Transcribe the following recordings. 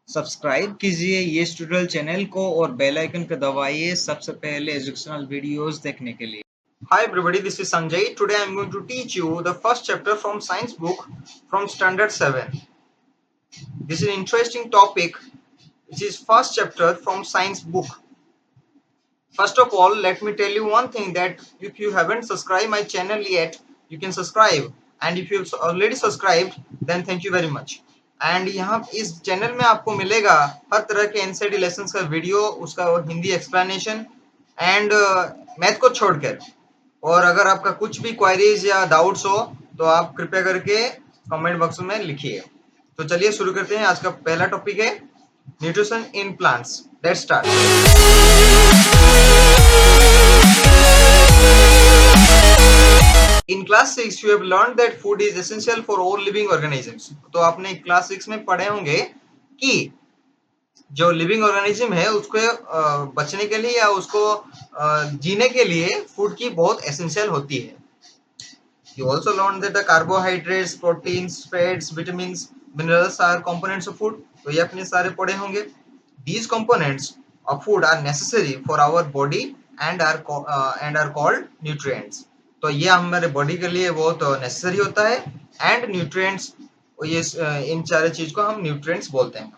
Subscribe कीजिए ये tutorial channel को और बेल आइकन को दबाइए सबसे पहले एजुकेशनल वीडियोस देखने के लिए। Hi everybody, this is Sanjay. Today I am going to teach you the first chapter from science book from standard 7. This is an interesting topic. This is first chapter from science book. First of all, let me tell you one thing, that if you haven't subscribed my channel yet, you can subscribe, and if you've already subscribed, then thank you very much. And यहाँ इस channel में आपको मिलेगा हर तरह के NCERT lessons का video, उसका Hindi explanation and math को छोड़कर। और अगर आपका कुछ भी क्वेरीज या डाउट्स हो तो आप कृपया करके कमेंट बॉक्स में लिखिए। तो चलिए शुरू करते हैं। आज का पहला टॉपिक है nutrition in plants. Let's start. In class 6 you have learned that food is essential for all living organisms. तो आपने क्लास 6 में पढ़े होंगे कि जो लिविंग ऑर्गेनिज्म है उसको बचने के लिए या उसको जीने के लिए फूड की बहुत एसेंशियल होती है। You also learned that the carbohydrates, proteins, fats, vitamins, minerals are components of food. तो ये अपने सारे पढ़े होंगे। These components of food are necessary for our body and are called nutrients. तो ये हमारे बॉडी के लिए बहुत नेसेसरी होता है एंड न्यूट्रिएंट्स, ये इन सारे चीज को हम न्यूट्रिएंट्स बोलते हैं।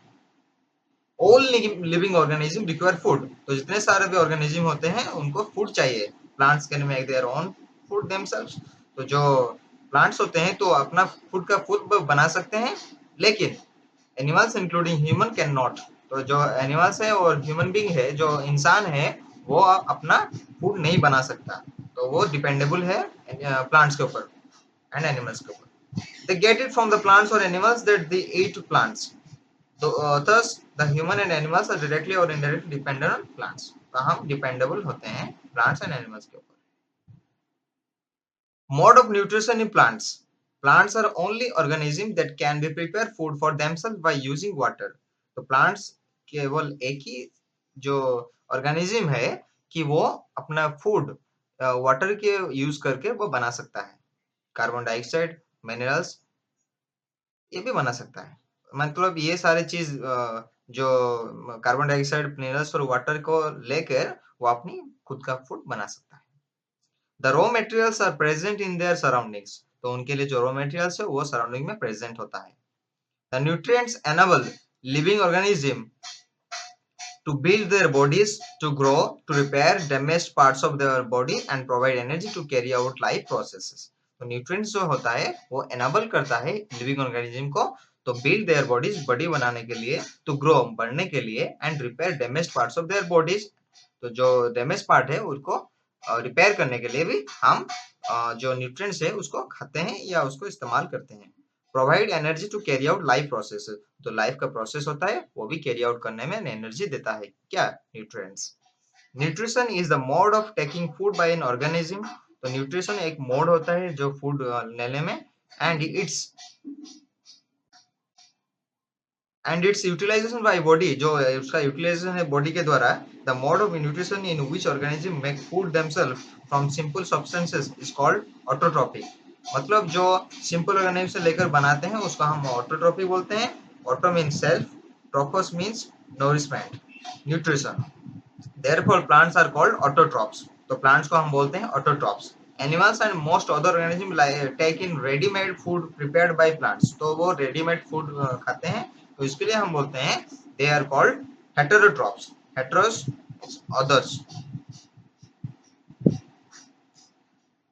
All living organism require food. तो जितने सारे भी ऑर्गेनिज्म होते हैं उनको फूड चाहिए। Plants can make their own food themselves. तो जो प्लांट्स होते हैं तो अपना फूड का फूड बना सकते हैं, लेकिन animals including human can not. तो जो एनिमल्स है और ह्यूमन बीइंग है, जो इंसान है, वो अपना फूड नहीं बना सकता। तो वो डिपेंडेबल है प्लांट्स के ऊपर एंड एनिमल्स के ऊपर। They get it from the plants और animals that they eat plants. तो thus the human and animals are directly or indirectly dependent on plants. तो हम डिपेंडेबल होते हैं प्लांट्स एंड एनिमल्स के ऊपर। Mode of nutrition in plants. Plants are only organism that can be prepare food for themselves by using water. तो plants केवल एक ही जो ऑर्गेनिज्म है कि वो अपना फूड वाटर के यूज करके वो बना सकता है। कार्बन डाइऑक्साइड, मिनरल्स, ये भी बना सकता है। मतलब ये सारे चीज जो कार्बन डाइऑक्साइड, मिनरल्स और वाटर को लेकर वो अपनी खुद का फूड बना सकता है। The raw materials are present in their surroundings. तो उनके लिए जो रॉ मटेरियल्स है वो सराउंडिंग में प्रेजेंट होता है। The nutrients enable living organism to build their bodies, to grow, to repair damaged parts of their body and provide energy to carry out life processes. तो न्यूट्रिएंट्स जो होता है वो एनेबल करता है लिविंग ऑर्गेनिज्म को तो बिल्ड देयर बॉडीज, बॉडी बनाने के लिए, टू ग्रो, बढ़ने के लिए, and repair damaged parts of their bodies. तो जो डैमेज पार्ट है उसको रिपेयर करने के लिए भी हम जो न्यूट्रिएंट्स है उसको खाते हैं या उसको इस्तेमाल करते हैं। Provide energy to carry out life process. तो लाइफ का प्रोसेस होता है वो भी कैरी आउट करने में एनर्जी देता है। क्या? Nutrients. Nutrition is the mode of taking food by an organism. तो न्यूट्रिशन एक मोड होता है जो फूड लेने में, and its utilisation by body, जो उसका यूटिलाइजेशन है बॉडी के द्वारा। The mode of nutrition in which organism make food themselves from simple substances is called autotrophic. मतलब जो सिंपल ऑर्गेनिज्म से लेकर बनाते हैं उसको हम ऑटोट्रॉपिक बोलते हैं। Auto means self, trophos means nourishment, nutrition. Therefore plants are called autotrophs. तो प्लांट्स को हम बोलते हैं autotrophs. Animals and most other organism take in readymade food prepared by plants. तो वो रेडीमेड फूड खाते हैं, तो इसके लिए हम बोलते हैं they are called heterotrophs. Heteros others.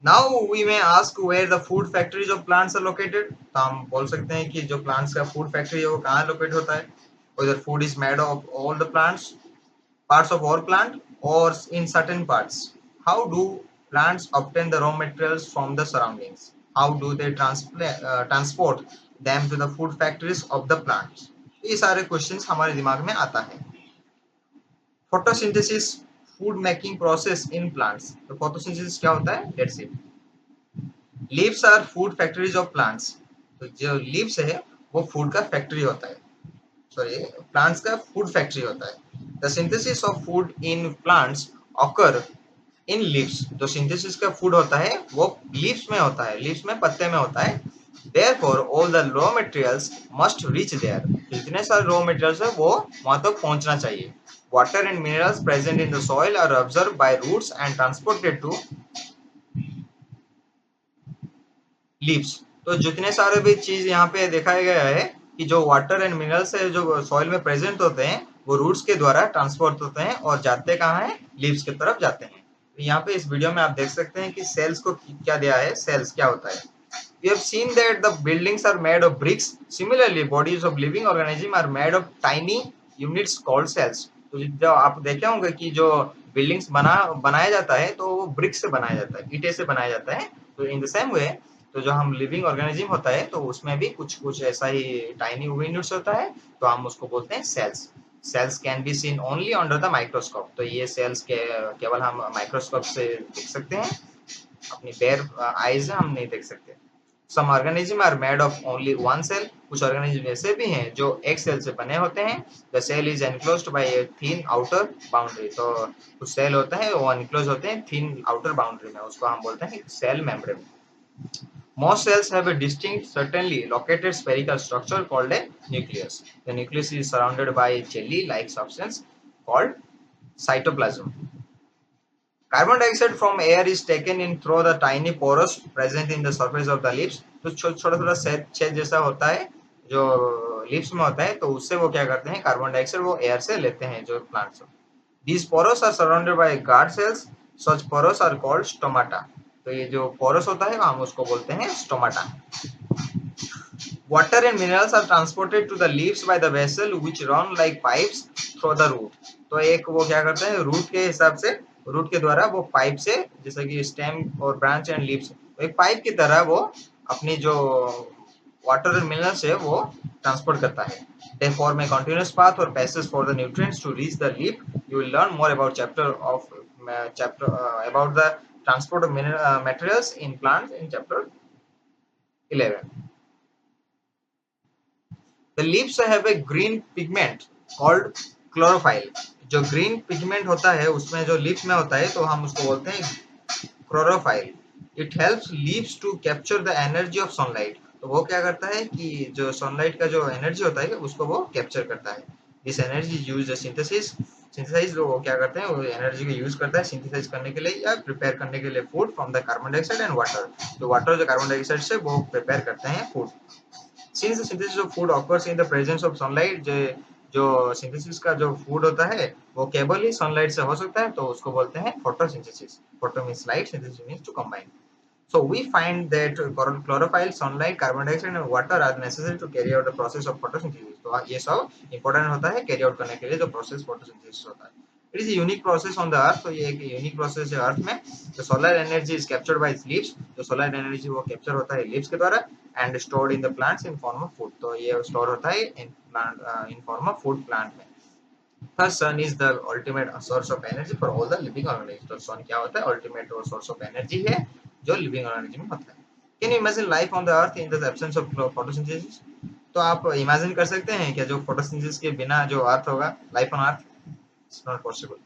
Now we may ask where the food factories of plants are located. तो हम बोल सकते हैं कि जो plants का food factory है वो कहाँ लोकेट होता है। Whether food is made of all the plants, parts of all plant, or in certain parts. How do plants obtain the raw materials from the surroundings? How do they transport them to the food factories of the plants? ये सारे questions हमारे दिमाग में आता है। Photosynthesis, food making process in plants. तो photosynthesis क्या होता है? Let's see. Leaves are food factories of plants. तो जो लीव्स है वो फूड का फैक्ट्री होता है, सॉरी प्लांट्स का फूड फैक्ट्री होता है। The synthesis of food in plants occur in leaves. जो सिंथेसिस का फूड होता है वो लीव्स में होता है, लीव्स में पत्ते में होता है। Therefore, all the raw materials must reach there. जितने सारे raw materials है वो वहां तक पहुंचना चाहिए. Water and minerals present in the soil are absorbed by roots and transported to leaves. तो जितने सारे भी चीज यहाँ पे दिखाया गया है कि जो वाटर एंड मिनरल्स है जो सॉइल में प्रेजेंट होते हैं वो रूट्स के द्वारा ट्रांसपोर्ट होते हैं और जाते कहाँ हैं, लीव्स की तरफ जाते हैं. तो यहाँ पे इस वीडियो में आप देख सकते हैं कि सेल्स को क्या दिया है. सेल्स क्या होता है. We have seen that the buildings are made of bricks. Similarly, bodies of living organism are made of tiny units called cells. तो जो आप देखे होंगे कि जो बिल्डिंग्स बनाया जाता है तो वो ब्रिक से बनाया जाता है, ईंटे से बनाया जाता है. तो इन द सेम वे तो जो हम लिविंग ऑर्गेनिज्म होता है तो उसमें भी कुछ कुछ ऐसा ही टाइनी यूनिट्स होता है. तो हम उसको बोलते हैं cells. Cells can be seen only under the microscope. तो ये सेल्स केवल हम माइक्रोस्कोप से देख सकते हैं, अपनी बेयर आईज से हम नहीं देख सकते. Some organisms are made of only one cell. कुछ ऑर्गेनिज्म ऐसे भी हैं जो एक सेल से बने होते हैं. The cell is enclosed by a thin outer boundary. तो कुछ सेल होते हैं वो enclosed होते हैं thin outer boundary में, उसको हम बोलते हैं cell membrane. Most cells have a distinct, certainly located spherical structure called a nucleus. The nucleus is surrounded by a jelly-like substance called cytoplasm. Carbon dioxide from air is taken in through the tiny pores present in the surface of the leaves. तो छोटा छोटा छेद जैसा होता है जो leaves में होता है, तो उससे वो क्या करते हैं, कार्बन डाइऑक्साइड वो एयर से लेते हैं जो plants. These pores are surrounded by guard cells. Such pores are called stomata. तो ये जो पोरस होता है हम उसको बोलते हैं stomata. Water and minerals are transported to the leaves by the vessel which run like pipes through the root. तो एक वो क्या करते हैं रूट के हिसाब से, रूट के द्वारा वो पाइप से, जैसे कि स्टेम और ब्रांच एंड लीव्स, तो एक पाइप की तरह वो अपनी जो वाटर और मिनरल्स है वो ट्रांसपोर्ट करता है. They form a continuous path or passes for the nutrients to reach the leaf. You will learn more about chapter about the transport of materials in plants in chapter 11. The leaves have a green pigment called chlorophyll. जो green pigment होता है उसमें जो leaf में होता है तो हम उसको बोलते हैं chlorophyll. It helps leaves to capture the energy of sunlight. तो वो क्या करता है कि जो सनलाइट का जो एनर्जी होता है उसको वो कैप्चर करता है. दिस एनर्जी यूज सिंथेसाइज वो क्या करते हैं वो एनर्जी को यूज करता है सिंथेसाइज करने के लिए या प्रिपेयर करने के लिए food from the carbon dioxide and water. तो वाटर जो कार्बन डाइऑक्साइड से वो प्रिपेयर करते हैं food. Since the synthesis of food occurs in the presence of sunlight, जो सिंथेसिस का जो फूड होता है वो केवल ही सनलाइट से हो सकता है, तो उसको बोलते हैं photosynthesis. Photo means light, synthesis means to combine. So we find that chlorophyll, sunlight, carbon dioxide and water are necessary to carry out the process of photosynthesis. तो ये सब important होता है carry out करने के लिए जो process photosynthesis होता है. It is a unique process on the earth. तो ये एक unique process है अर्थ में. The solar energy is captured by its leaves. जो solar energy वो capture होता है leaves के द्वारा and stored in the plants in form of food. तो ये store होता है in form of food plant में. The sun is the ultimate source of energy for all the living organisms. तो sun क्या होता है, ultimate source of energy है जो living organism में होता है. Can you imagine life on the earth in the absence of photosynthesis? तो आप imagine कर सकते हैं क्या जो photosynthesis के बिना जो अर्थ होगा, life on earth? It's not possible.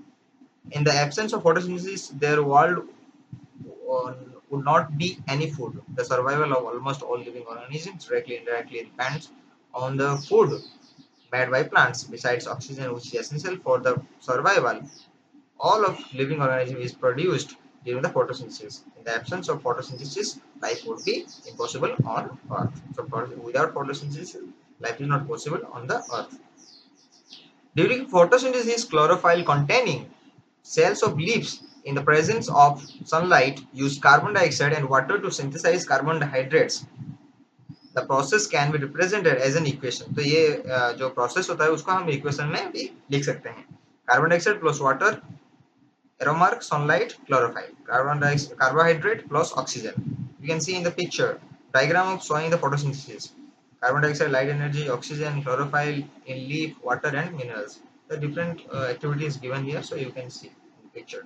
In the absence of photosynthesis, their world would not be any food. The survival of almost all living organisms directly and indirectly depends on the food made by plants. Besides oxygen, which is essential for the survival, all of living organism is produced during the photosynthesis. In the absence of photosynthesis, life would be impossible on Earth. So without photosynthesis, life is not possible on the Earth. During photosynthesis, chlorophyll containing cells of leaves in the presence of sunlight use carbon dioxide and water to synthesize carbohydrates. The process can be represented as an equation. तो ये जो process होता है उसको हम equation में भी लिख सकते हैं. Carbon dioxide plus water, arrow mark, sunlight, chlorophyll. Carbohydrate plus oxygen. You can see in the picture diagram of showing the photosynthesis. Carbon dioxide, light energy, oxygen, chlorophyll in leaf, water and minerals. The different activities given here, so you can see in the picture.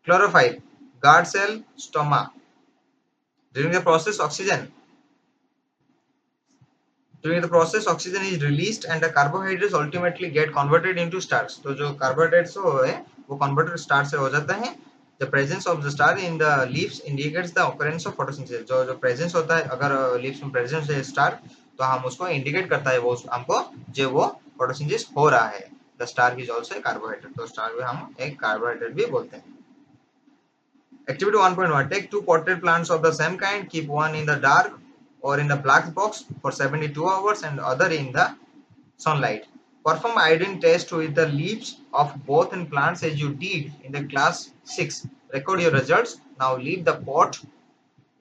Chlorophyll, guard cell, stoma. During the process, oxygen is released and the carbohydrates ultimately get converted into starch. तो जो carbohydrates है वो converted starch से हो जाता है The presence of the star in the leaves indicates the occurrence of photosynthesis. जो presence होता है, अगर leaves में presence है star, तो हम उसको indicate करता है वो हमको जो वो photosynthesis हो रहा है. The star is also a carbohydrate. तो star भी हम एक carbohydrate भी बोलते हैं. Activity 1.1. Take two potted plants of the same kind. Keep one in the dark or in the black box for 72 hours and other in the sunlight. Perform iodine test with the leaves of both in plants as you did in the class 6. Record your results. Now leave the pot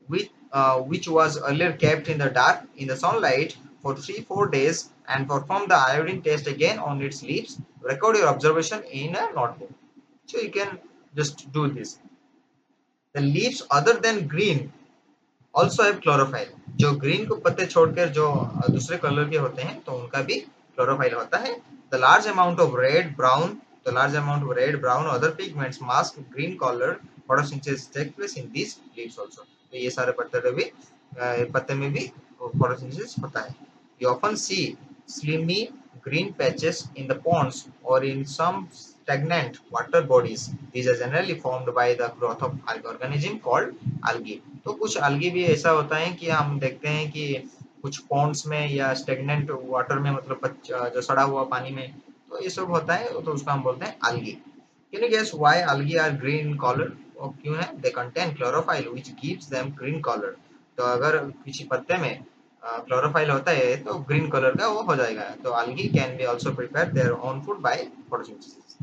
which was earlier kept in the dark in the sunlight for 3-4 days and perform the iodine test again on its leaves. Record your observation in a notebook. So you can just do this. The leaves other than green also have chlorophyll. जो green को पत्ते छोड़कर जो दूसरे colour के होते हैं तो उनका भी chlorophyll होता है. The large amount of red, brown, other pigments mask green color photosynthesis take place in these leaves also. तो ये सारे पत्ते में भी photosynthesis होता है. You often see slimy green patches in the ponds or in some stagnant water bodies. These are generally formed by the growth of organism called algae. तो कुछ algae भी ऐसा होता है कि हम देखते हैं कि कुछ ponds में या stagnant water में, मतलब जो सड़ा हुआ पानी में, तो ये सब होता है, तो उसको हम बोलते हैं algae. Can you guess why algae are green in color? और क्यों है? They contain chlorophyll which gives them green color. तो अगर किसी पत्ते में chlorophyll होता है तो green color का वो हो जाएगा. तो algae can be also prepare their own food by photosynthesis.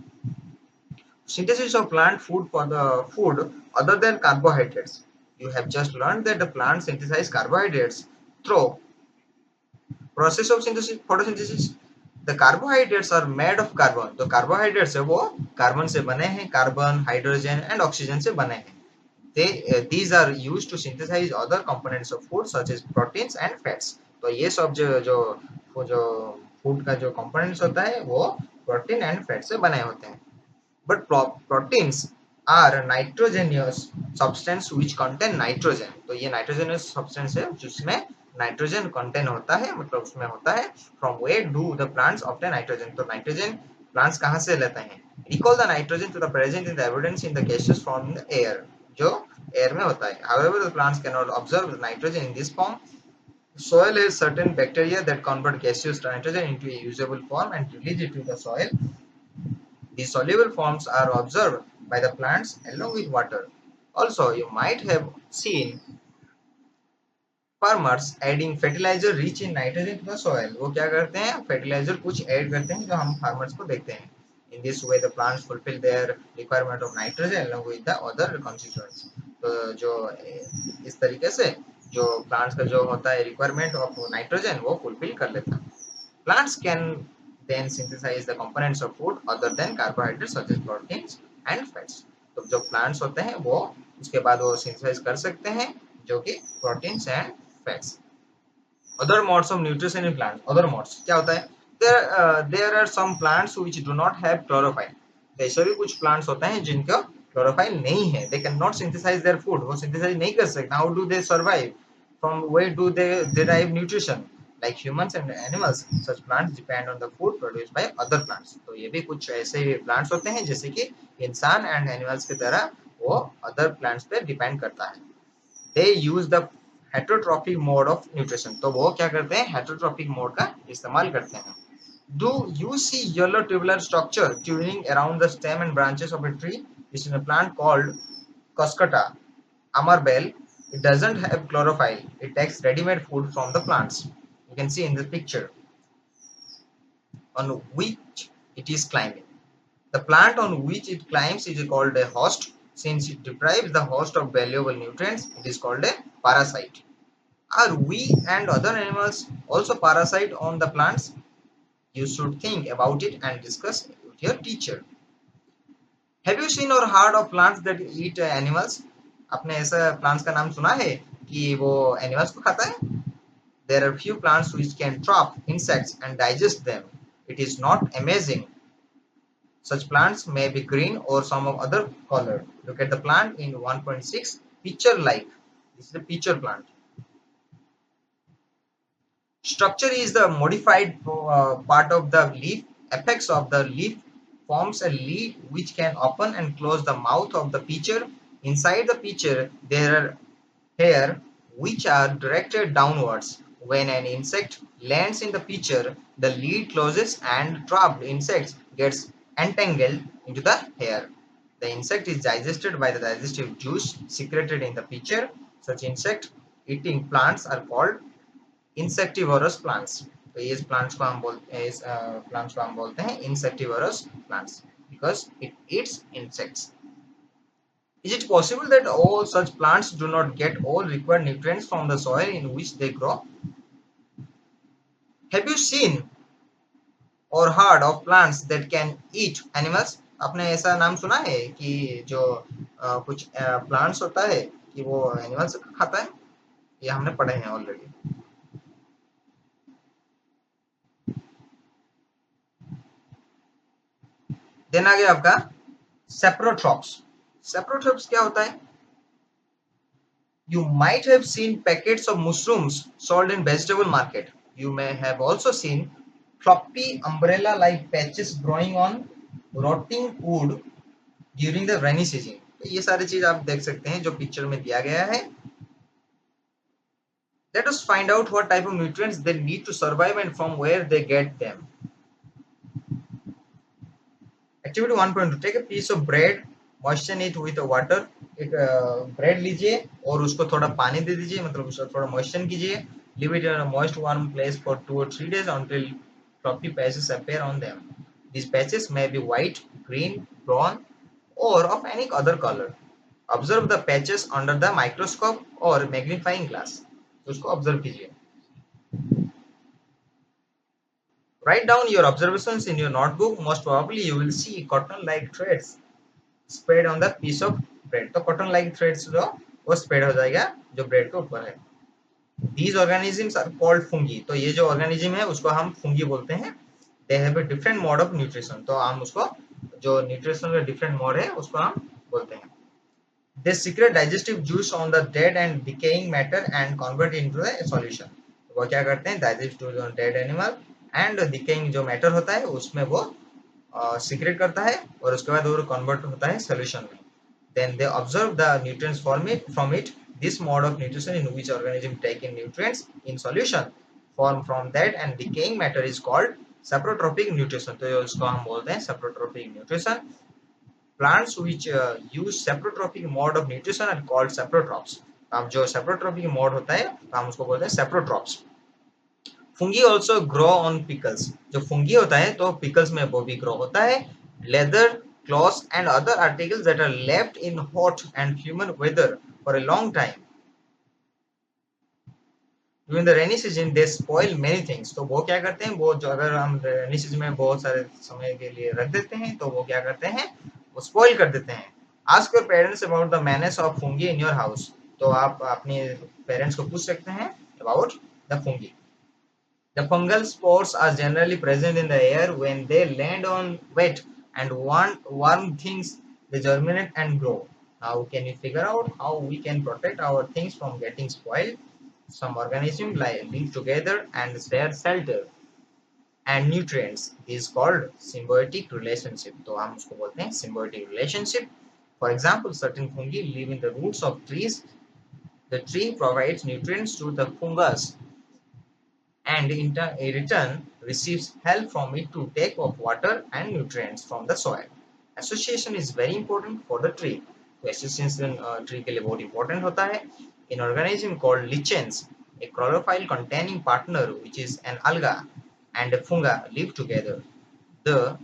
Synthesis of plant food for the food other than carbohydrates. You have just learned that the plant synthesize carbohydrates through process of synthesis, photosynthesis. The carbohydrates are made of carbon. तो carbohydrates है वो carbon से बने हैं, carbon, hydrogen and oxygen से बने हैं. These are used to synthesize other components of food such as proteins and fats. तो ये सब जो फूड का जो components होता है वो प्रोटीन एंड फैट से बने होते हैं. But proteins are nitrogenous substance which contain nitrogen. तो ये nitrogenous substance है जिसमें नाइट्रोजन कंटेन होता है, मतलब उसमें होता है. From where do the plants obtain nitrogen? तो नाइट्रोजन प्लांट्स कहाँ से लेते हैं? Recall the nitrogen to the present in the evidence in the gases from the air. जो एयर में होता है. However, the plants cannot absorb the nitrogen in this form. Soil has certain bacteria that convert gaseous nitrogen into a usable form and release it to the soil. These soluble forms are observed by the plants along with water. Also, you might have seen farmers adding fertilizer rich in nitrogen to the soil. वो क्या करते हैं? Fertilizer कुछ add करते हैं जो हम farmers को देखते हैं. In this way, the plants fulfill their requirement of nitrogen along with the other constituents. तो जो इस तरीके से जो plants का जो होता है requirement of nitrogen वो fulfill कर लेता है. Plants can then synthesize the components of food other than carbohydrates such as proteins and fats. तो जो plants होते हैं वो उसके बाद वो synthesize कर सकते हैं जो कि proteins and fats. Other modes of nutrition in plants. Other modes क्या होता है? There are some plants which do not have chlorophyll. ऐसे भी कुछ plants होते हैं जिनका chlorophyll नहीं है. They cannot synthesize their food. वो synthesize नहीं कर सकते. How do they survive? From where do they derive nutrition? Like humans and animals, such plants depend on the food produced by other plants. तो ये भी कुछ ऐसे plants होते हैं जैसे कि इंसान and animals की तरह वो other plants पे depend करता है. They use the heterotrophic mode of nutrition. तो वो क्या करते हैं? heterotrophic mode का इस्तेमाल करते हैं. Do you see yellow tubular structure tuning around the stem and branches of a tree? This is a plant called Cuscuta amarbel. It doesn't have chlorophyll. It takes ready-made food from the plants. You can see in the picture on which it is climbing. The plant on which it climbs is called a host. Since it deprives the host of valuable nutrients, it is called a parasite. Are we and other animals also parasite on the plants? You should think about it and discuss with your teacher. Have you seen or heard of plants that eat animals? आपने ऐसा plants का नाम सुना है कि वो animals को खाता है? There are few plants which can trap insects and digest them. It is not amazing. Such plants may be green or some of other color. Look at the plant in 1.6, pitcher-like. This is a pitcher plant. Structure is the modified part of the leaf. Apex of the leaf forms a lid which can open and close the mouth of the pitcher. Inside the pitcher, there are hair which are directed downwards. When an insect lands in the pitcher, the lid closes and trapped insects gets entangled into the hair. The insect is digested by the digestive juice secreted in the pitcher. Such insect eating plants are called insectivorous plants. तो ये plants को हम बोलते हैं insectivorous plants because it eats insects. Is it possible that all such plants do not get all required nutrients from the soil in which they grow? Have you seen or heard of plants that can eat animals? आपने ऐसा नाम सुना है कि जो कुछ plants होता है कि वो एनिमल्स खाता है? ये हमने पढ़े हैं ऑलरेडी. देन आ गया आपका सेप्रोट्रॉप्स. सेप्रोट्रॉप्स क्या होता है? You might have seen packets of mushrooms sold in vegetable market. You may have also seen floppy umbrella-like patches growing on rotting wood during the rainy season. तो ये सारी चीज आप देख सकते हैं जो पिक्चर में दिया गया है. Let us find out what type of nutrients they need to survive and from where they get them. Activity 1.2. Take a piece of bread, moisten it with water. एक ब्रेड लीजिए और उसको थोड़ा पानी दे दीजिए, मतलब उसको थोड़ा मॉइस्चन कीजिए. Leave it in a moist warm place for 2 or 3 days until floppy patches appear on them. These patches may be white, green, brown or of any other color. Observe the patches under the microscope or magnifying glass. तो उसको observe कीजिए. Write down your observations in your notebook. Most probably you will see cotton-like threads spread on the piece of bread. तो cotton-like threads जो वो spread हो जाएगा जो bread के ऊपर है. These organisms are called fungi. तो ये जो organism है उसको हम fungi बोलते हैं. They have a different mode of nutrition. तो हम उसको जो nutrition का different mode है उसको हम बोलते हैं. They secrete digestive juice on the dead and decaying matter and convert it into a solution. वो क्या करते हैं? Digestive on dead animal and decaying जो matter होता है उसमें वो secrete करता है और उसके बाद वो convert होता है solution में. Then they observe the nutrients from it. This mode of nutrition in which organism take in nutrients in solution form from that and decaying matter is called saprotrophic nutrition. तो उसको हम बोलते हैं saprotrophic nutrition. Plants which use saprotrophic mode of nutrition are called saprotrophs. अब जो saprotrophic mode होता है तो हम उसको बोलते हैं saprotrophs. Fungi also grow on pickles. जो fungi होता है तो pickles में वो भी grow होता है. Leather, cloths and other articles that are left in hot and humid weather for a long time. During the rainy season, they spoil many things. तो वो क्या करते हैं? वो जो अगर हम rainy season में बहुत सारे समय के लिए रख देते हैं तो वो क्या करते हैं? वो spoil कर देते हैं. Ask your parents about the menace of fungi in your house. तो आप अपने parents को पूछ सकते हैं about the fungi. The fungal spores are generally present in the air when they land on wet and warm things. They germinate and grow. Now, can you figure out how we can protect our things from getting spoiled? Some organisms live together and share shelter and nutrients. This is called symbiotic relationship. तो हम उसको बोलते हैं symbiotic relationship. For example, certain fungi live in the roots of trees. The tree provides nutrients to the fungus and in return receives help from it to take off water and nutrients from the soil. Association is very important for the tree. तो association tree के लिए बहुत important होता है. In organism called lichens, a chlorophyll containing partner which is an alga and a funga live together. The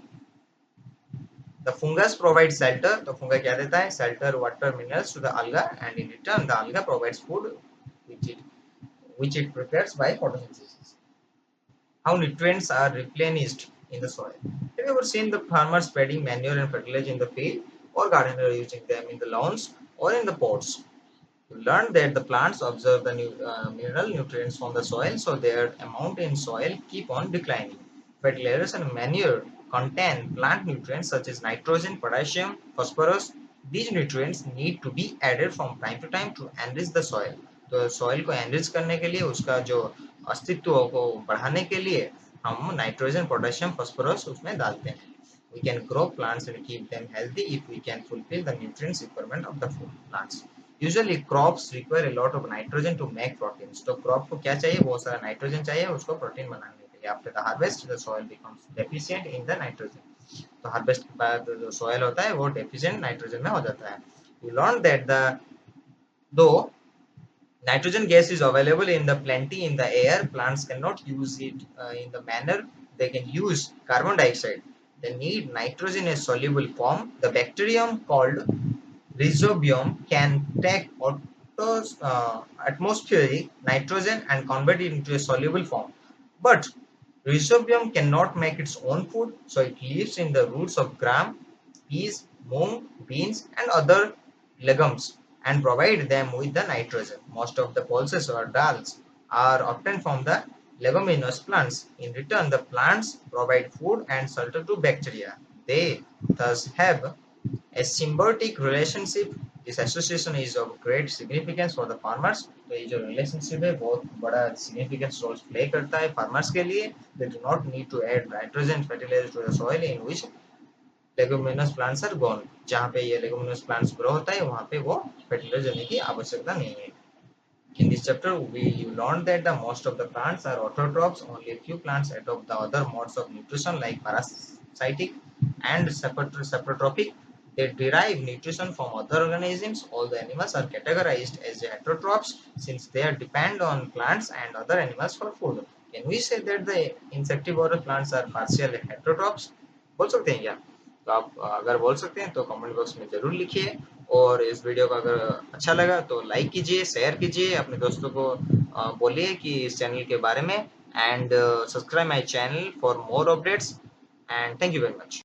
fungus provides shelter. तो funga क्या देता है? Shelter, water, minerals to the alga and in return the alga provides food which it prepares by photosynthesis. How nutrients are replenished in the soil. Have you ever seen the farmer spreading manure and fertilizer in the field or gardener using them in the lawns or in the pots? You learned that the plants observe the mineral nutrients from the soil, so their amount in soil keep on declining. Fertilizers and manure contain plant nutrients such as nitrogen, potassium, phosphorus. These nutrients need to be added from time to time to enrich the soil. तो soil को enrich करने के लिए उसका जो अस्तित्व को बढ़ाने के लिए हम नाइट्रोजन, पोटेशियम, फास्फोरस उसमें डालते हैं. We can grow plants and keep them healthy if we can fulfill the nutrients requirement of the food plants. Usually crops require a lot of nitrogen to make proteins. तो crop को क्या चाहिए, बहुत सारा nitrogen चाहिए उसको protein बनाने के लिए. After the harvest, the soil becomes deficient in the nitrogen. तो हार्वेस्ट के बाद जो soil होता है वो deficient nitrogen में हो जाता है. We learned that the though nitrogen gas is available in the plenty in the air, plants cannot use it in the manner they can use carbon dioxide. They need nitrogen in a soluble form. The bacterium called rhizobium can take atmospheric nitrogen and convert it into a soluble form. But rhizobium cannot make its own food, so it lives in the roots of gram, peas, mung, beans, and other legumes and provide them with the nitrogen. Most of the pulses or dals are obtained from the leguminous plants. In return, the plants provide food and shelter to bacteria. They thus have a symbiotic relationship. This association is of great significance for the farmers. तो ये जो relationship है बहुत बड़ा significance role play करता है farmers के लिए. They do not need to add nitrogen fertilizer to the soil in which leguminous plants are grown. जहाँ पे ये leguminous plants grow होता है वहाँ पे वो fertilizer देने की आवश्यकता नहीं है. In this chapter, we learned that the most of the plants are autotrophs. Only a few plants adopt the other modes of nutrition like parasitic and saprotrophic. They derive nutrition from other organisms. All the animals are categorized as heterotrophs since they depend on plants and other animals for food. Can we say that the insectivorous plants are partial heterotrophs? बोल सकते हैं क्या? तो आप अगर बोल सकते हैं तो कमेंट बॉक्स में जरूर लिखिए. और इस वीडियो को अगर अच्छा लगा तो लाइक कीजिए, शेयर कीजिए, अपने दोस्तों को बोलिए कि इस चैनल के बारे में. And subscribe my channel for more updates. And thank you very much.